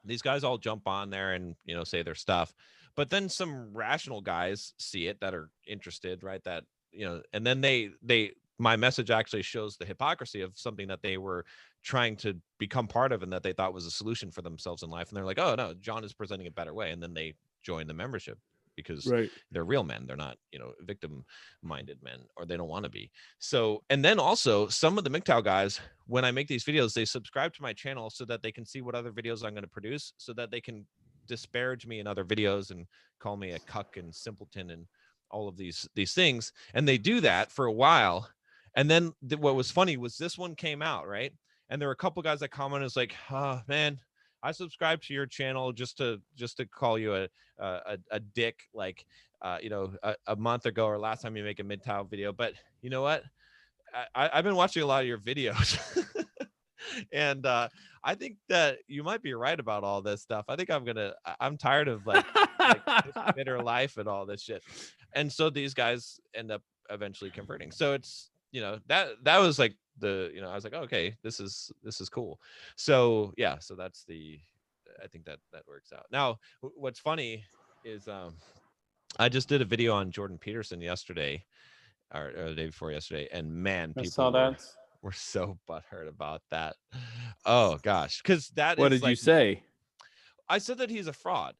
these guys all jump on there and say their stuff, but then some rational guys see it that are interested, right? That and then my message actually shows the hypocrisy of something that they were trying to become part of and that they thought was a solution for themselves in life, and they're like, oh no, John is presenting a better way, and then they join the membership because they're real men. They're not, victim minded men, or they don't want to be. So, and then also some of the MGTOW guys, when I make these videos, they subscribe to my channel so that they can see what other videos I'm going to produce, so that they can disparage me in other videos and call me a cuck and simpleton and all of these things. And they do that for a while. And then what was funny was this one came out, right? And there were a couple guys that commented, was like, oh man, I subscribed to your channel just to call you a dick, like a month ago, or last time you make a MGTOW video. But you know what? I've been watching a lot of your videos. And I think that you might be right about all this stuff. I think I'm tired of like this bitter life and all this shit. And so these guys end up eventually converting. So it's, that was like I was like, oh, okay, this is cool. So yeah, so that's I think that works out. Now, what's funny is I just did a video on Jordan Peterson yesterday, or the day before yesterday, and man, people saw that. We're so butthurt about that. Oh gosh, because what did you say? I said that he's a fraud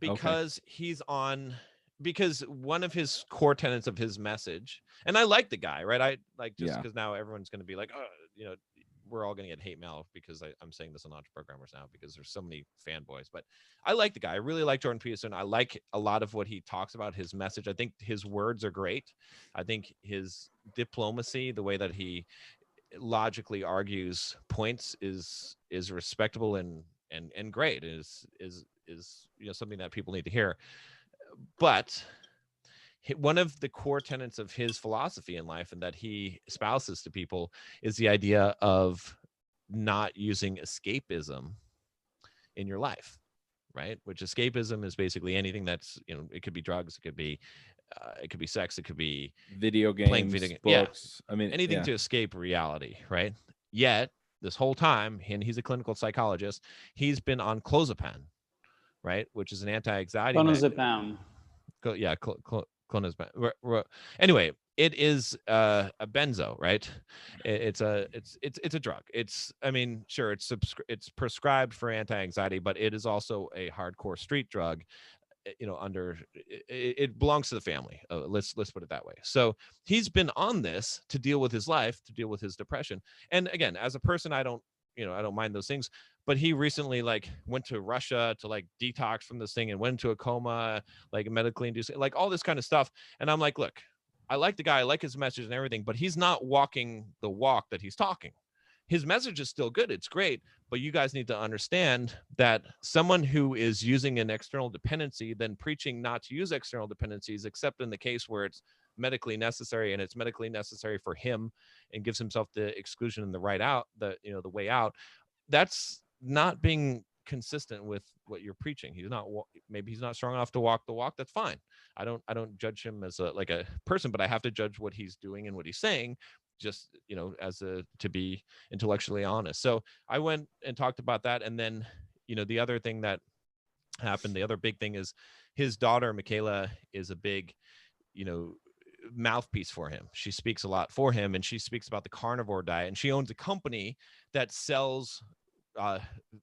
because he's on. Because one of his core tenets of his message, and I like the guy, right? I like, just because now everyone's going to be like, oh, we're all going to get hate mail because I'm saying this on Entre Programmers now because there's so many fanboys. But I like the guy. I really like Jordan Peterson. I like a lot of what he talks about, his message. I think his words are great. I think his diplomacy, the way that he logically argues points, is respectable and great. Is something that people need to hear. But one of the core tenets of his philosophy in life, and that he espouses to people, is the idea of not using escapism in your life, right? Which escapism is basically anything that's, it could be drugs, it could be sex, it could be video games, playing video games, books. I mean, anything to escape reality, right? Yet this whole time, and he's a clinical psychologist, he's been on clozapam, right? Which is an anti-anxiety. Clonazepam. Yeah, clonazepam. Anyway, it is a benzo, right? It's a drug. I mean, sure, it's prescribed for anti-anxiety, but it is also a hardcore street drug. It belongs to the family. Let's put it that way. So he's been on this to deal with his life, to deal with his depression. And again, as a person, I don't mind those things. But he recently went to Russia to detox from this thing and went into a coma, medically induced, all this kind of stuff. And I'm like, look, I like the guy, I like his message and everything, but he's not walking the walk that he's talking. His message is still good. It's great. But you guys need to understand that someone who is using an external dependency, then preaching not to use external dependencies, except in the case where it's medically necessary, and it's medically necessary for him, and gives himself the exclusion and the right out, the way out. That's not being consistent with what you're preaching. Maybe he's not strong enough to walk the walk. That's fine. I don't judge him as a person, but I have to judge what he's doing and what he's saying, just to be intellectually honest. So I went and talked about that. And then the other thing that happened, the other big thing, is his daughter Michaela is a big, you know, mouthpiece for him. She speaks a lot for him, and she speaks about the carnivore diet, and she owns a company that sells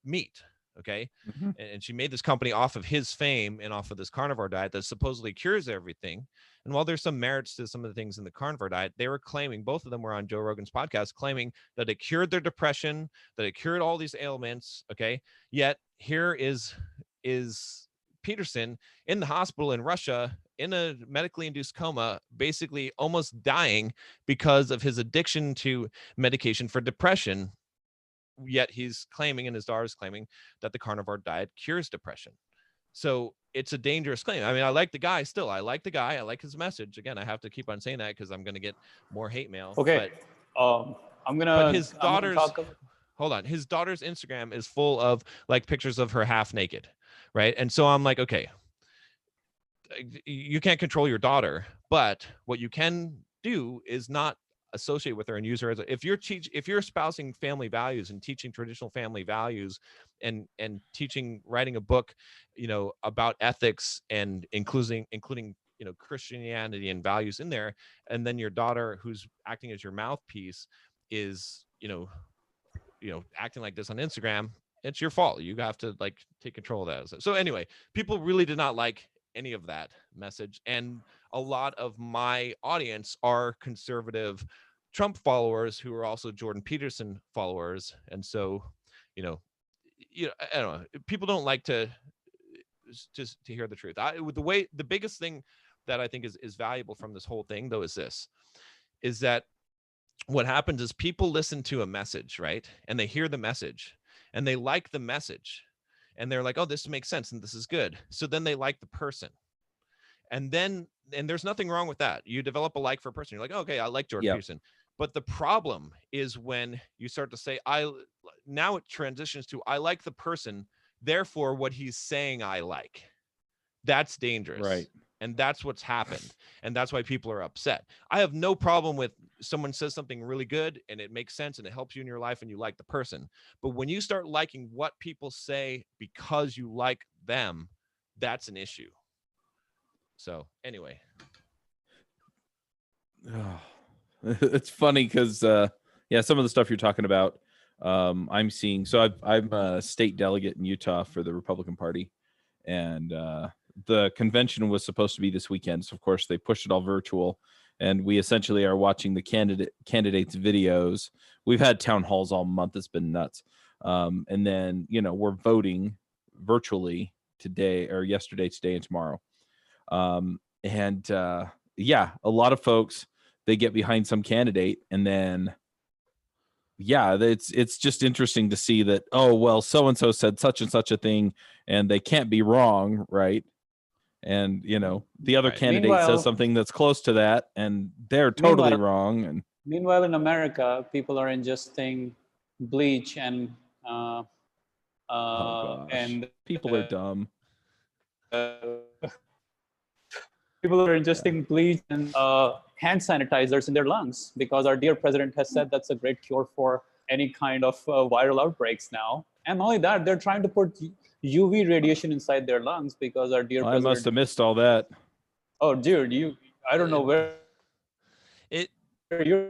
meat. Okay. Mhm. And she made this company off of his fame and off of this carnivore diet that supposedly cures everything. And while there's some merits to some of the things in the carnivore diet, they were claiming, both of them were on Joe Rogan's podcast, claiming that it cured their depression, that it cured all these ailments. Okay. Yet here is Peterson in the hospital in Russia in a medically induced coma, basically almost dying because of his addiction to medication for depression. Yet he's claiming, and his daughter's claiming, that the carnivore diet cures depression. So it's a dangerous claim. I mean, I like the guy still. I like the guy. I like his message. Again, I have to keep on saying that because I'm going to get more hate mail. Okay. But his daughter's, talk hold on. His daughter's Instagram is full of like pictures of her half naked. Right. And so I'm like, okay, you can't control your daughter, but what you can do is not associate with her and use her as if you're espousing family values and teaching traditional family values and teaching, writing a book, you know, about ethics and including, you know, Christianity and values in there. And then your daughter, who's acting as your mouthpiece, is, you know, acting like this on Instagram. It's your fault. You have to like take control of that. So anyway, people really did not like any of that message. And a lot of my audience are conservative Trump followers who are also Jordan Peterson followers. And so, you know, I don't know. People don't like to just to hear the truth. The biggest thing that I think is valuable from this whole thing, though, is that what happens is people listen to a message, right? And they hear the message and they like the message and they're like, oh, this makes sense and this is good. So then they like the person. And there's nothing wrong with that. You develop a like for a person. You're like, oh, okay, I like Jordan Peterson. But the problem is when you start to say, now it transitions to, I like the person, therefore what he's saying I like. That's dangerous. Right. And that's what's happened. And that's why people are upset. I have no problem with someone says something really good and it makes sense and it helps you in your life and you like the person. But when you start liking what people say because you like them, that's an issue. So anyway. It's funny because, some of the stuff you're talking about, I'm seeing. So I'm a state delegate in Utah for the Republican Party. And the convention was supposed to be this weekend. So, of course, they pushed it all virtual. And we essentially are watching the candidates' videos. We've had town halls all month. It's been nuts. And then, we're voting virtually yesterday, today, and tomorrow. A lot of folks, they get behind some candidate. And then, it's just interesting to see that, oh, well, so-and-so said such and such a thing and they can't be wrong, right? And, the other candidate says something that's close to that and they're totally wrong. And meanwhile, in America, people are ingesting bleach and people are dumb. People are ingesting bleach and hand sanitizers in their lungs because our dear president has said that's a great cure for any kind of viral outbreaks now. And not only that, they're trying to put UV radiation inside their lungs because our dear president... I must have missed all that. Oh, dude, I don't know where you're...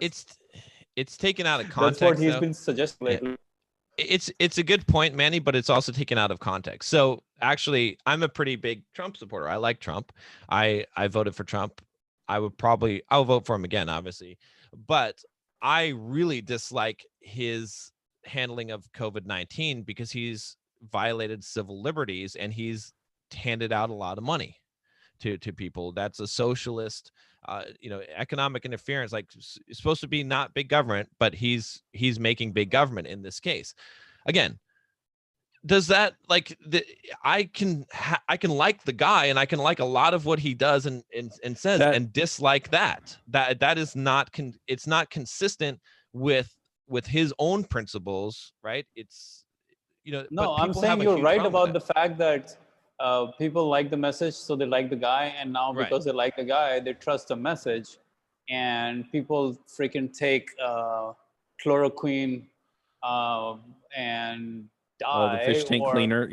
It's taken out of context. That's what he's been suggesting lately. Yeah. It's a good point, Manny, but it's also taken out of context. So actually, I'm a pretty big Trump supporter. I like Trump. I voted for Trump. I'll vote for him again, obviously. But I really dislike his handling of COVID-19 because he's violated civil liberties and he's handed out a lot of money to people. That's a socialist, economic interference. Like, it's supposed to be not big government, but he's making big government in this case. Again, does that I can like the guy and I can like a lot of what he does and says and dislike that is not it's not consistent with his own principles, right? It's no, I'm saying you're right about the fact that people like the message, so they like the guy, and now because they like the guy, they trust the message, and people freaking take chloroquine and die. The fish tank cleaner,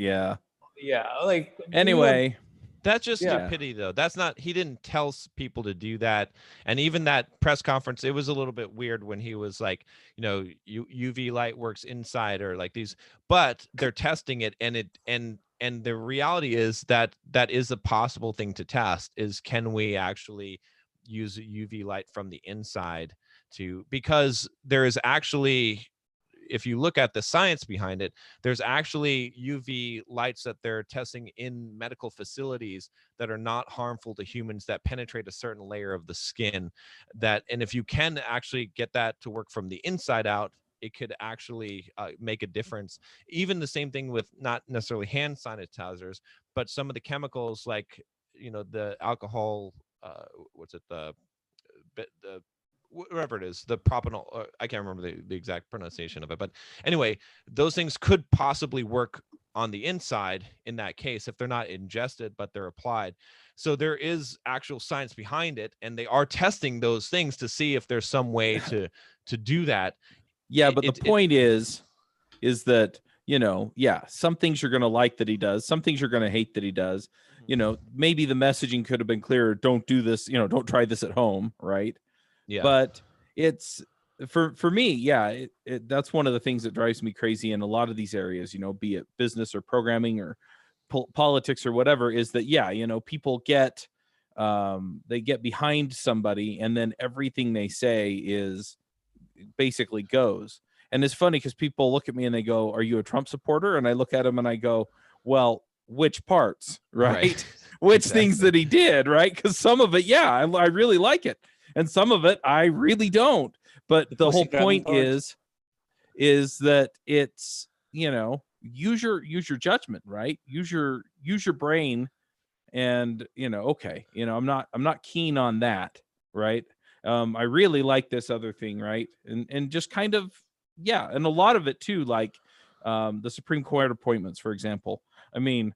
Yeah, like Anyway, That's just Yeah. stupidity, though. That's not. He didn't tell people to do that. And even that press conference, it was a little bit weird when he was like, UV light works inside, or like these. But they're testing it, and the reality is that that is a possible thing to test. Is can we actually use UV light from the inside because there is actually, if you look at the science behind it, there's actually UV lights that they're testing in medical facilities that are not harmful to humans, that penetrate a certain layer of the skin, and if you can actually get that to work from the inside out, it could actually make a difference. Even the same thing with not necessarily hand sanitizers, but some of the chemicals like, the alcohol, what's it, the whatever it is, the propanol, I can't remember the exact pronunciation of it, but anyway, those things could possibly work on the inside in that case if they're not ingested but they're applied. So there is actual science behind it, and they are testing those things to see if there's some way to do that. yeah, but the point is that, some things you're going to like that he does, some things you're going to hate that he does. Maybe the messaging could have been clearer. Don't do this, don't try this at home, right? Yeah. But it's for me, yeah, that's one of the things that drives me crazy in a lot of these areas, be it business or programming or politics or whatever, is that, people get they get behind somebody, and then everything they say is basically goes. And it's funny because people look at me and they go, "Are you a Trump supporter?" And I look at him and I go, "Well, which parts, right? Which Exactly. things that he did, right? Because some of it, yeah, I really like it, and some of it I really don't. But the whole point is that it's, use your judgment, right? Use your brain, and okay, I'm not keen on that, right? I really like this other thing, right? And just kind of, yeah, and a lot of it too, like the Supreme Court appointments, for example. I mean,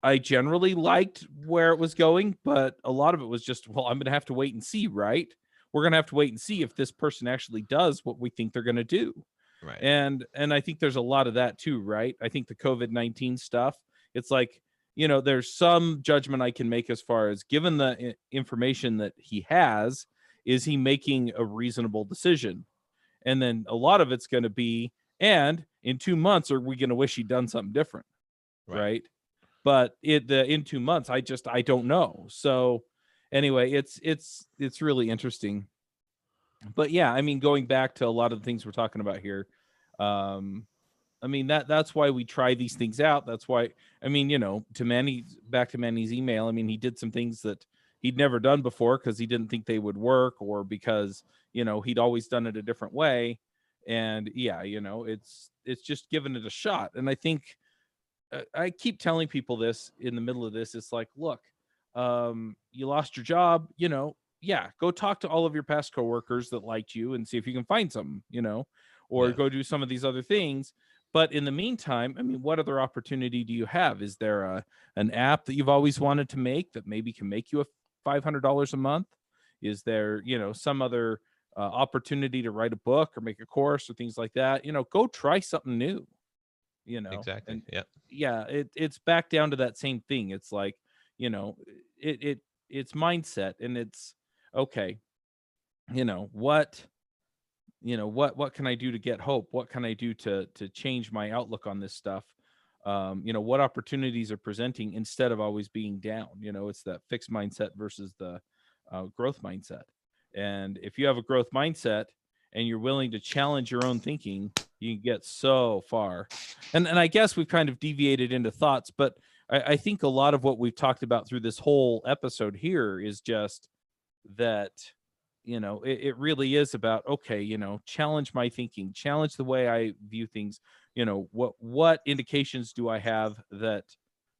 I generally liked where it was going, but a lot of it was just, well, I'm going to have to wait and see, right? We're going to have to wait and see if this person actually does what we think they're going to do. Right. And I think there's a lot of that too, right? I think the COVID-19 stuff, it's like, there's some judgment I can make as far as, given the information that he has, is he making a reasonable decision? And then a lot of it's going to be, and in 2 months, are we going to wish he'd done something different? Right. But in 2 months, I don't know. So anyway, it's really interesting. But yeah, I mean, going back to a lot of the things we're talking about here, I mean, that's why we try these things out. That's why, I mean, back to Manny's email, I mean, he did some things that he'd never done before because he didn't think they would work, or because, he'd always done it a different way. And yeah, it's just giving it a shot. And I think I keep telling people this in the middle of this. It's like, look, you lost your job, yeah, go talk to all of your past coworkers that liked you and see if you can find something, or go do some of these other things. But in the meantime, I mean, what other opportunity do you have? Is there an app that you've always wanted to make that maybe can make you $500 a month? Is there, some other opportunity to write a book or make a course or things like that? Go try something new. Exactly. And Yeah. yeah, it's back down to that same thing. It's like, it's mindset, and it's okay. What can I do to get hope? What can I do to change my outlook on this stuff? What opportunities are presenting instead of always being down? It's that fixed mindset versus the growth mindset. And if you have a growth mindset and you're willing to challenge your own thinking, you can get so far. And I guess we've kind of deviated into thoughts, but I think a lot of what we've talked about through this whole episode here is just that, it really is about, okay, challenge my thinking, challenge the way I view things. What indications do I have that,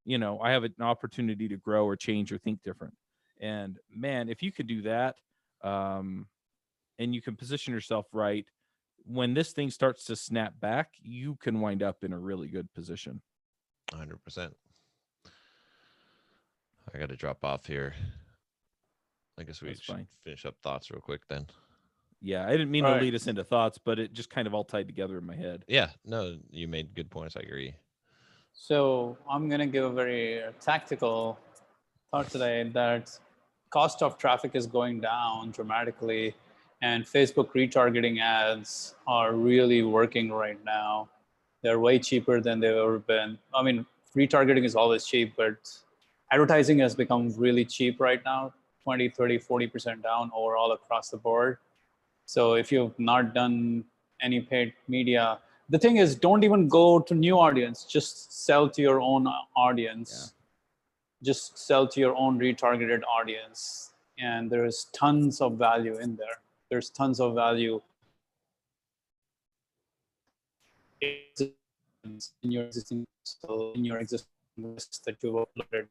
I have an opportunity to grow or change or think different? And man, if you could do that, and you can position yourself right, when this thing starts to snap back, you can wind up in a really good position. 100%. I got to drop off here. I guess we should finish up thoughts real quick then. Yeah, I didn't mean to lead us into thoughts, but it just kind of all tied together in my head. Yeah, no, you made good points. I agree. So I'm going to give a very tactical thought today that cost of traffic is going down dramatically, and Facebook retargeting ads are really working right now. They're way cheaper than they've ever been. I mean, retargeting is always cheap, but advertising has become really cheap right now, 20, 30, 40% down overall across the board. So if you've not done any paid media, the thing is, don't even go to new audience. Just sell to your own audience. Just sell to your own retargeted audience. And there's tons of value in there. There's tons of value in your existing list that you've uploaded.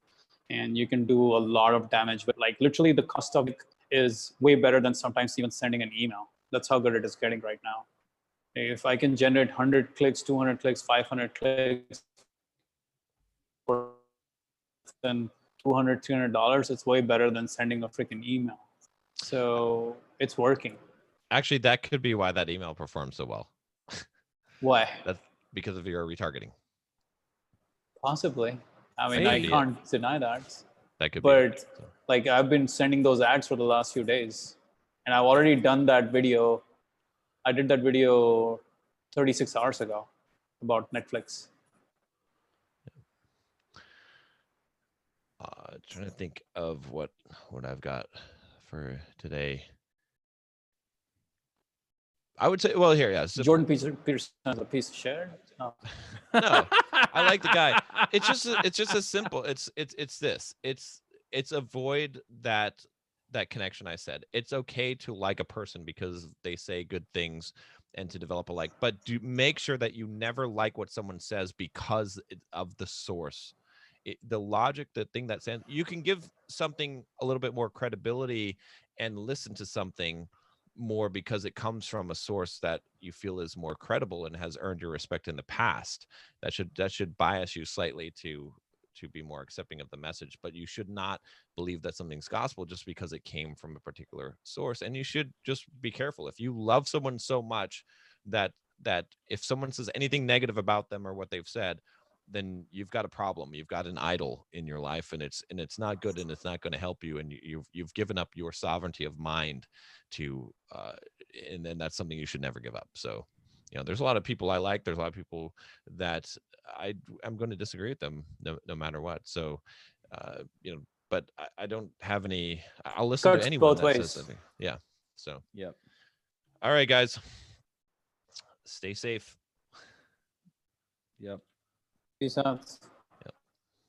And you can do a lot of damage. But like literally the cost of it is way better than sometimes even sending an email. That's how good it is getting right now. If I can generate 100 clicks, 200 clicks, 500 clicks, then $200, $300, it's way better than sending a freaking email. So it's working. Actually, that could be why that email performed so well. Why? That's because of your retargeting. Possibly. I mean, Maybe. I can't deny that. That could But be. So. like I've been sending those ads for the last few days, and I've already done that video. I did that video 36 hours ago about Netflix. Trying to think of what I've got for today. I would say, well, here, yeah. Jordan Peterson is a piece of shit. No. No, I like the guy. It's just a simple. It's this. It's avoid that connection. I said it's okay to like a person because they say good things and to develop a like, but do make sure that you never like what someone says because of the source. The logic, the thing that says you can give something a little bit more credibility and listen to something more because it comes from a source that you feel is more credible and has earned your respect in the past. That should bias you slightly to be more accepting of the message, but you should not believe that something's gospel just because it came from a particular source. And you should just be careful. If you love someone so much that if someone says anything negative about them or what they've said, then you've got a problem. You've got an idol in your life, and it's not good, and it's not going to help you. And you've given up your sovereignty of mind to, and then that's something you should never give up. So, there's a lot of people I like. There's a lot of people that I'm going to disagree with them no matter what. So, but I don't have any. I'll listen to anyone that says something. Yeah. So. Yep. All right, guys. Stay safe. Yep. Peace out.